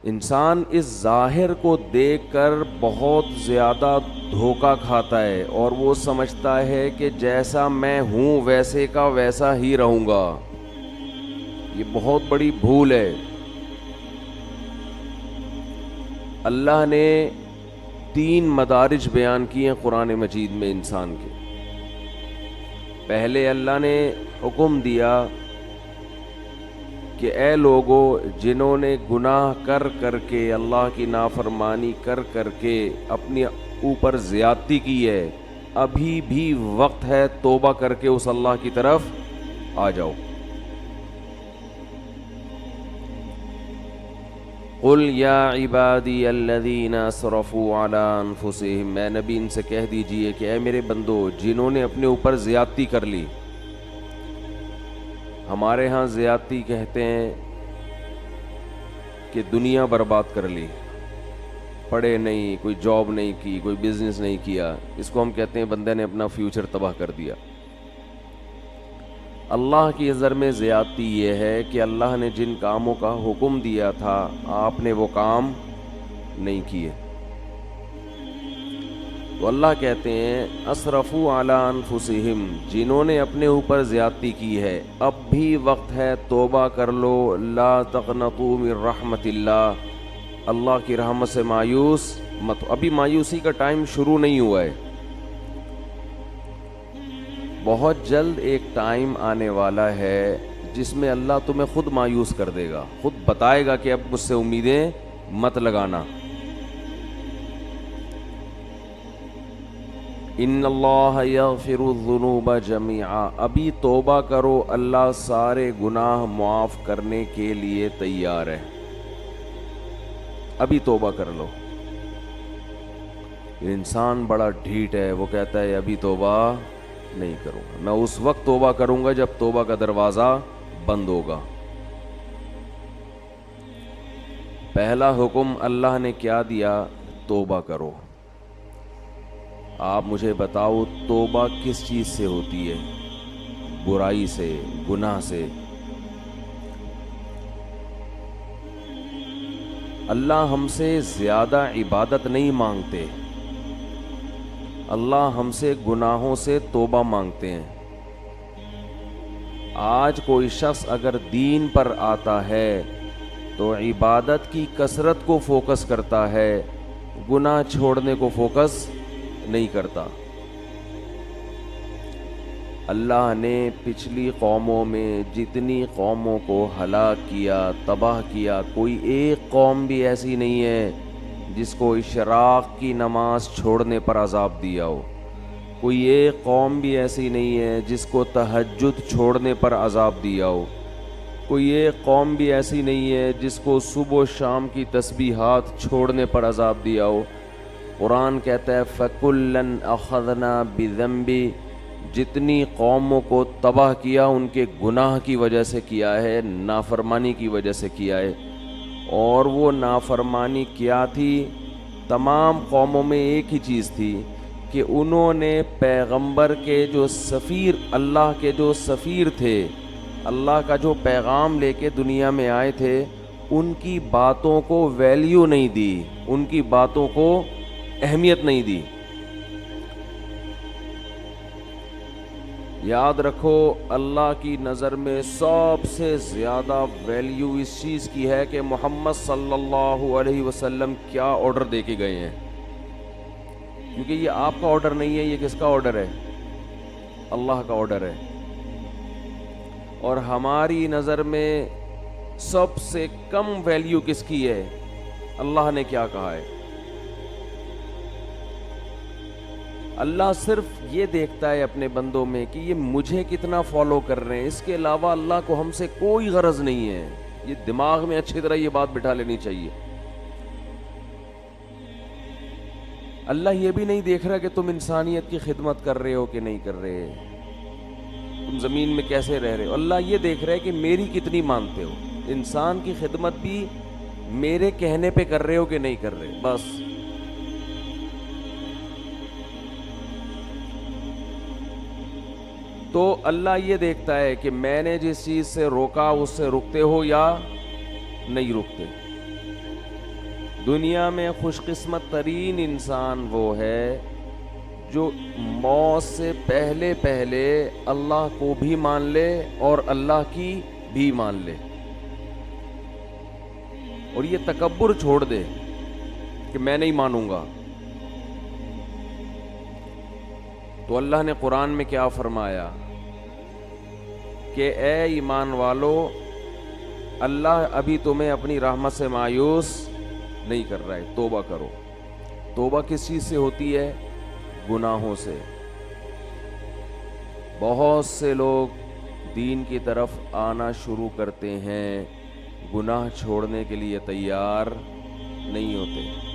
انسان اس ظاہر کو دیکھ کر بہت زیادہ دھوکہ کھاتا ہے اور وہ سمجھتا ہے کہ جیسا میں ہوں ویسے کا ویسا ہی رہوں گا. یہ بہت بڑی بھول ہے. اللہ نے 3 مدارج بیان کیے ہیں قرآن مجید میں انسان کے. پہلے اللہ نے حکم دیا کہ اے لوگو جنہوں نے گناہ کر کر کے اللہ کی نافرمانی کر کر کے اپنے اوپر زیادتی کی ہے، ابھی بھی وقت ہے توبہ کر کے اس اللہ کی طرف آ جاؤ. قل یا عبادی الذین اسرفوا علی انفسہم، اے نبی ان سے کہہ دیجئے کہ اے میرے بندو جنہوں نے اپنے اوپر زیادتی کر لی. ہمارے ہاں زیادتی کہتے ہیں کہ دنیا برباد کر لی، پڑھے نہیں، کوئی جاب نہیں کی، کوئی بزنس نہیں کیا، اس کو ہم کہتے ہیں بندے نے اپنا فیوچر تباہ کر دیا. اللہ کی نظر میں زیادتی یہ ہے کہ اللہ نے جن کاموں کا حکم دیا تھا آپ نے وہ کام نہیں کیے. تو اللہ کہتے ہیں اسرفوا علی انفسہم، جنہوں نے اپنے اوپر زیادتی کی ہے اب بھی وقت ہے توبہ کر لو. لا تقنطوا من رحمت اللہ، اللہ کی رحمت سے مایوس مت. ابھی مایوسی کا ٹائم شروع نہیں ہوا ہے. بہت جلد ایک ٹائم آنے والا ہے جس میں اللہ تمہیں خود مایوس کر دے گا، خود بتائے گا کہ اب مجھ سے امیدیں مت لگانا. ان اللہ یغفر الذنوب جميعا، ابھی توبہ کرو، اللہ سارے گناہ معاف کرنے کے لیے تیار ہے. ابھی توبہ کر لو. انسان بڑا ڈھیٹ ہے، وہ کہتا ہے ابھی توبہ نہیں کروں گا، میں اس وقت توبہ کروں گا جب توبہ کا دروازہ بند ہوگا. پہلا حکم اللہ نے کیا دیا؟ توبہ کرو. آپ مجھے بتاؤ توبہ کس چیز سے ہوتی ہے؟ برائی سے، گناہ سے. اللہ ہم سے زیادہ عبادت نہیں مانگتے، اللہ ہم سے گناہوں سے توبہ مانگتے ہیں. آج کوئی شخص اگر دین پر آتا ہے تو عبادت کی کثرت کو فوکس کرتا ہے، گناہ چھوڑنے کو فوکس نہیں کرتا. اللہ نے پچھلی قوموں میں جتنی قوموں کو ہلاک کیا، تباہ کیا، کوئی ایک قوم بھی ایسی نہیں ہے جس کو اشراق کی نماز چھوڑنے پر عذاب دیا ہو. کوئی ایک قوم بھی ایسی نہیں ہے جس کو تہجد چھوڑنے پر عذاب دیا ہو. کوئی ایک قوم بھی ایسی نہیں ہے جس کو صبح و شام کی تسبیحات چھوڑنے پر عذاب دیا ہو. قرآن کہتا ہے فَكُلًّا أَخَذْنَا بِذَنبِ، جتنی قوموں کو تباہ کیا ان کے گناہ کی وجہ سے کیا ہے، نافرمانی کی وجہ سے کیا ہے. اور وہ نافرمانی کیا تھی؟ تمام قوموں میں ایک ہی چیز تھی کہ انہوں نے پیغمبر کے جو سفیر، اللہ کے جو سفیر تھے، اللہ کا جو پیغام لے کے دنیا میں آئے تھے، ان کی باتوں کو ویلیو نہیں دی، ان کی باتوں کو اہمیت نہیں دی. یاد رکھو اللہ کی نظر میں سب سے زیادہ ویلیو اس چیز کی ہے کہ محمد صلی اللہ علیہ وسلم کیا آرڈر دے کے گئے ہیں. کیونکہ یہ آپ کا آرڈر نہیں ہے، یہ کس کا آرڈر ہے؟ اللہ کا آرڈر ہے. اور ہماری نظر میں سب سے کم ویلیو کس کی ہے؟ اللہ نے کیا کہا ہے. اللہ صرف یہ دیکھتا ہے اپنے بندوں میں کہ یہ مجھے کتنا فالو کر رہے ہیں، اس کے علاوہ اللہ کو ہم سے کوئی غرض نہیں ہے. یہ دماغ میں اچھی طرح یہ بات بٹھا لینی چاہیے. اللہ یہ بھی نہیں دیکھ رہا کہ تم انسانیت کی خدمت کر رہے ہو کہ نہیں کر رہے، تم زمین میں کیسے رہ رہے ہو. اللہ یہ دیکھ رہا ہے کہ میری کتنی مانتے ہو، انسان کی خدمت بھی میرے کہنے پہ کر رہے ہو کہ نہیں کر رہے. بس تو اللہ یہ دیکھتا ہے کہ میں نے جس چیز سے روکا اس سے رکتے ہو یا نہیں رکتے. دنیا میں خوش قسمت ترین انسان وہ ہے جو موت سے پہلے پہلے اللہ کو بھی مان لے اور اللہ کی بھی مان لے، اور یہ تکبر چھوڑ دے کہ میں نہیں مانوں گا۔ تو اللہ نے قرآن میں کیا فرمایا کہ اے ایمان والو، اللہ ابھی تمہیں اپنی رحمت سے مایوس نہیں کر رہا ہے، توبہ کرو۔ توبہ کس چیز سے ہوتی ہے؟ گناہوں سے۔ بہت سے لوگ دین کی طرف آنا شروع کرتے ہیں، گناہ چھوڑنے کے لیے تیار نہیں ہوتے۔